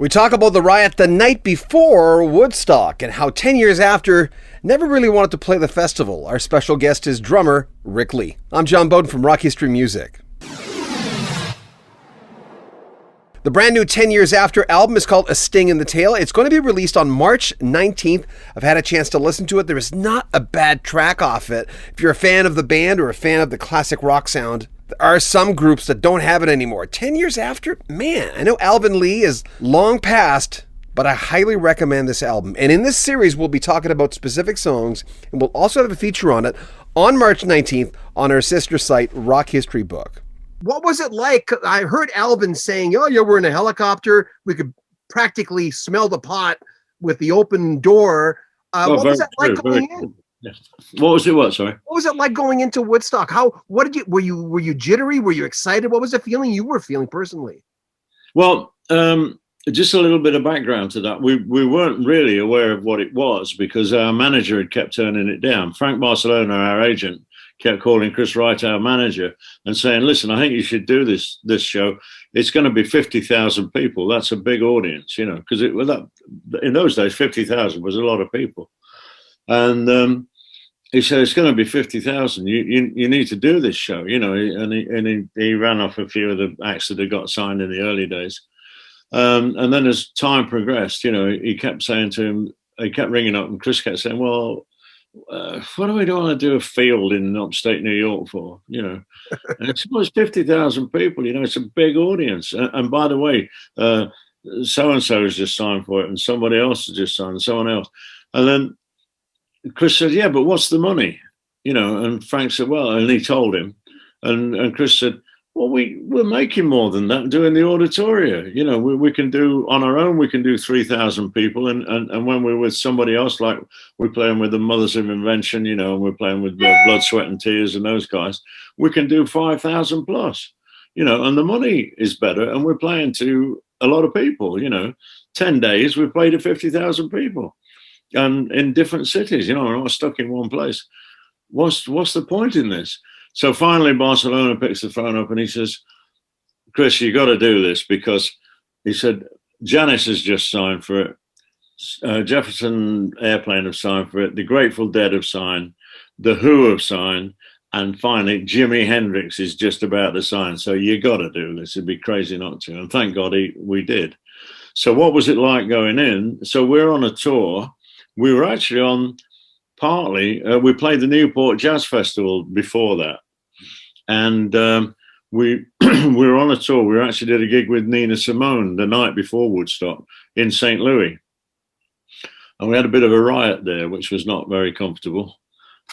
We talk about the Riot the night before Woodstock and how 10 years after, never really wanted to play the festival. Our special guest is drummer Ric Lee. I'm John Beaudin from Rock History Music. The brand new 10 Years After album is called A Sting in the Tail. It's going to be released on March 19th. I've had a chance to listen to it. There is not a bad track off it. If you're a fan of the band or a fan of the classic rock sound, there are some groups that don't have it anymore. 10 years after, man, I know Alvin Lee is long past, but I highly recommend this album. And in this series, we'll be talking about specific songs, and we'll also have a feature on it on March 19th on our sister site, Rock History Book. What was it like? I heard Alvin saying, oh, yeah, we're in a helicopter. We could practically smell the pot with the open door. What was that like going in? Yeah. What was it? What? Sorry. What was it like going into Woodstock? Were you jittery? Were you excited? What was the feeling you were feeling personally? Well, just a little bit of background to that. We weren't really aware of what it was because our manager had kept turning it down. Frank Barcelona, our agent, kept calling Chris Wright, our manager, and saying, listen, I think you should do this show. It's going to be 50,000 people. That's a big audience, you know, because in those days, 50,000 was a lot of people. And he said, it's going to be 50,000. You need to do this show, you know. And he ran off a few of the acts that had got signed in the early days. And then as time progressed, you know, he kept saying to him, he kept ringing up, and Chris kept saying, well, what do we want to do a field in upstate New York for, you know? And it's 50,000 people, you know, it's a big audience. And by the way, so-and-so has just signed for it, and somebody else has just signed, and someone else. And then Chris said, yeah, but what's the money? You know, and Frank said, well, and he told him, and Chris said, well, we're making more than that doing the Auditoria. You know, we can do on our own, we can do 3,000 people. And when we're with somebody else, like we're playing with the Mothers of Invention, you know, and we're playing with Blood, Sweat and Tears and those guys, we can do 5,000 plus, you know, and the money is better. And we're playing to a lot of people, you know, 10 days, we've played to 50,000 people. And in different cities, you know, we're not stuck in one place. What's the point in this? So finally, Barcelona picks the phone up and he says, Chris, you got to do this, because he said, Janis has just signed for it. Jefferson Airplane have signed for it. The Grateful Dead have signed. The Who have signed. And finally, Jimi Hendrix is just about to sign. So you got to do this. It'd be crazy not to. And thank God we did. So what was it like going in? So we're on a tour. We were actually on partly, we played the Newport Jazz Festival before that. And we were on a tour. We actually did a gig with Nina Simone the night before Woodstock in St. Louis. And we had a bit of a riot there, which was not very comfortable.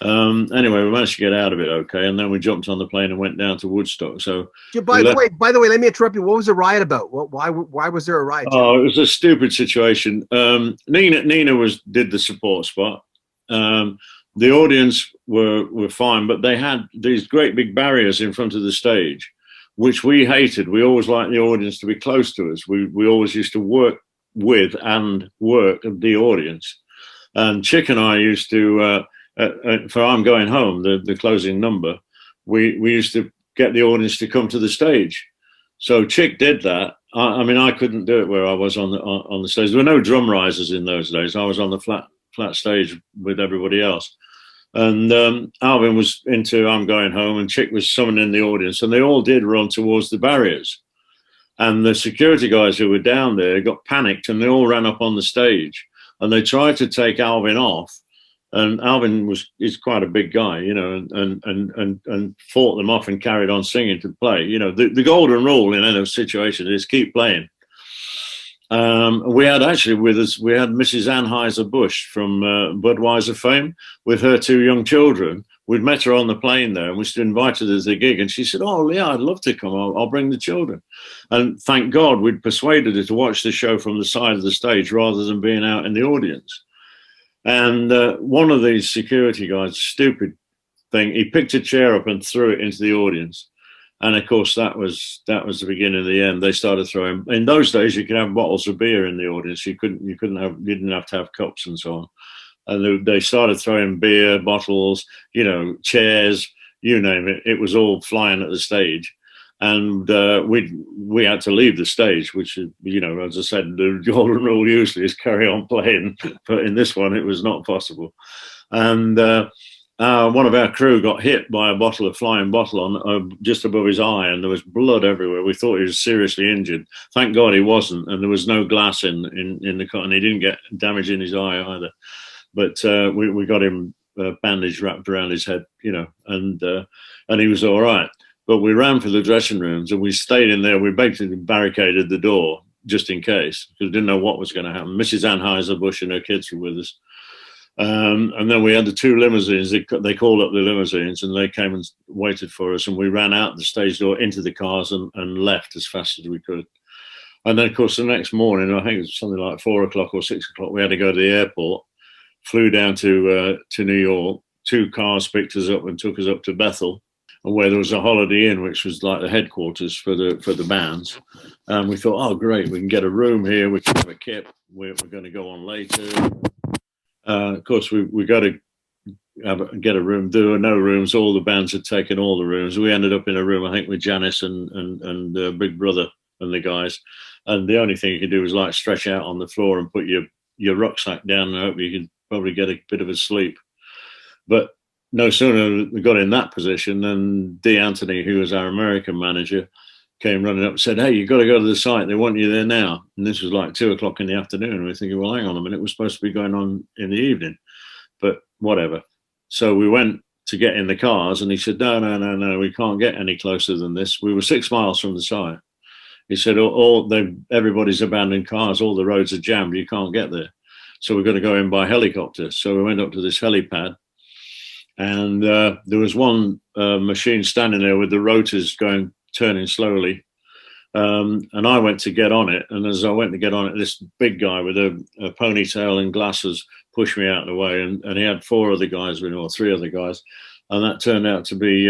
Anyway, we managed to get out of it okay. And then we jumped on the plane and went down to Woodstock. So by the way, let me interrupt you. What was the riot about? Why was there a riot? Oh, it was a stupid situation. Nina did the support spot. The audience were fine, but they had these great big barriers in front of the stage, which we hated. We always liked the audience to be close to us. We always used to work with and work the audience. And Chick and I used to, for I'm Going Home, the closing number, we used to get the audience to come to the stage. So Chick did that. I mean, I couldn't do it where I was on the stage. There were no drum risers in those days. I was on the flat stage with everybody else. And Alvin was into I'm Going Home, and Chick was summoning the audience, and they all did run towards the barriers. And the security guys who were down there got panicked, and they all ran up on the stage, and they tried to take Alvin off. And Alvin is quite a big guy, you know, and fought them off and carried on singing to play. You know, the golden rule in any situation is keep playing. We had actually with us, we had Mrs. Anheuser-Busch from Budweiser fame with her two young children. We'd met her on the plane there, and we invited her to the gig, and she said, oh, yeah, I'd love to come. I'll bring the children. And thank God we'd persuaded her to watch the show from the side of the stage rather than being out in the audience. And one of these security guys, stupid thing, he picked a chair up and threw it into the audience. And of course, that was the beginning of the end. They started throwing. In those days, you could have bottles of beer in the audience. You didn't have to have cups and so on. And they started throwing beer bottles, you know, chairs, you name it. It was all flying at the stage. And we had to leave the stage, which, as I said, the golden rule usually is carry on playing, but in this one it was not possible. And one of our crew got hit by a flying bottle on just above his eye, and there was blood everywhere. We thought he was seriously injured. Thank God he wasn't, and there was no glass in the car, and he didn't get damage in his eye either. But we got him bandage wrapped around his head, and he was all right. But we ran for the dressing rooms, and we stayed in there. We basically barricaded the door just in case, because we didn't know what was going to happen. Mrs. Anheuser-Busch and her kids were with us. And then we had the 2 limousines. They called up the limousines, and they came and waited for us. And we ran out the stage door into the cars and left as fast as we could. And then, of course, the next morning, I think it was something like 4 o'clock or 6 o'clock, we had to go to the airport, flew down to New York. 2 cars picked us up and took us up to Bethel, where there was a Holiday Inn, which was like the headquarters for the bands. And we thought, oh, great, we can get a room here. We can have a kip. We're going to go on later. Of course, we got to get a room. There were no rooms. All the bands had taken all the rooms. We ended up in a room, I think, with Janice and Big Brother and the guys. And the only thing you could do was like stretch out on the floor and put your rucksack down and hope you could probably get a bit of a sleep. But no sooner we got in that position than Dee Anthony, who was our American manager, came running up and said, hey, you've got to go to the site. They want you there now. And this was like 2 o'clock in the afternoon. And we're thinking, well, hang on a minute. We're supposed to be going on in the evening. But whatever. So we went to get in the cars, and he said, no, we can't get any closer than this. We were 6 miles from the site. He said, everybody's abandoned cars. All the roads are jammed. You can't get there. So we're going to go in by helicopter. So we went up to this helipad. And there was one machine standing there with the rotors turning slowly. And I went to get on it. And as I went to get on it, this big guy with a ponytail and glasses pushed me out of the way. And he had 4 other guys with him, or 3 other guys. And that turned out to be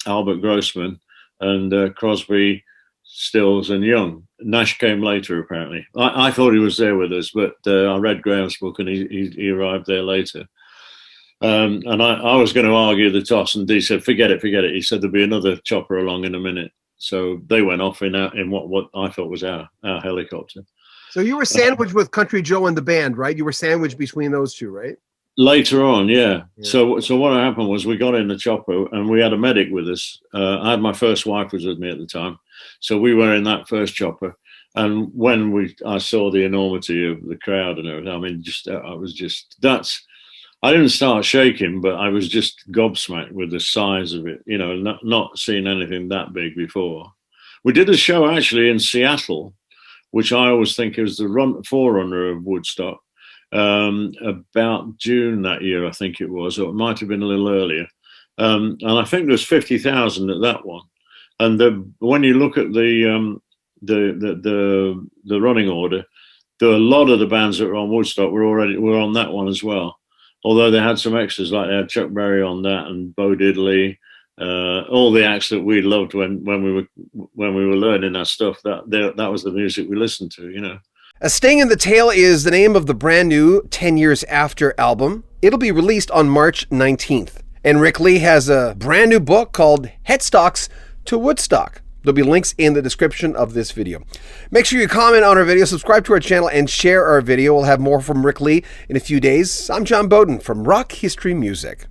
Albert Grossman and Crosby, Stills and Young. Nash came later, apparently. I thought he was there with us, but I read Graham's book, and he arrived there later. And I was going to argue the toss, and Dee said, forget it. He said there'll be another chopper along in a minute. So they went off in what I thought was our helicopter. So you were sandwiched with Country Joe and the band, right? You were sandwiched between those 2, right? Later on, yeah. So what happened was we got in the chopper, and we had a medic with us. I had my first wife was with me at the time. So we were in that first chopper. And when I saw the enormity of the crowd and everything, I mean, I didn't start shaking, but I was just gobsmacked with the size of it, not seeing anything that big before. We did a show actually in Seattle, which I always think is the forerunner of Woodstock, about June that year, I think it was, or it might have been a little earlier. And I think there was 50,000 at that one. And when you look at the running order, a lot of the bands that were on Woodstock were on that one as well. Although they had some extras, like they had Chuck Berry on that and Bo Diddley, all the acts that we loved when we were learning that stuff. That was the music we listened to, A Sting in the Tail is the name of the brand new 10 Years After album. It'll be released on March 19th. And Ric Lee has a brand new book called Headstocks to Woodstock. There'll be links in the description of this video. Make sure you comment on our video, subscribe to our channel, and share our video. We'll have more from Ric Lee in a few days. I'm John Beaudin from Rock History Music.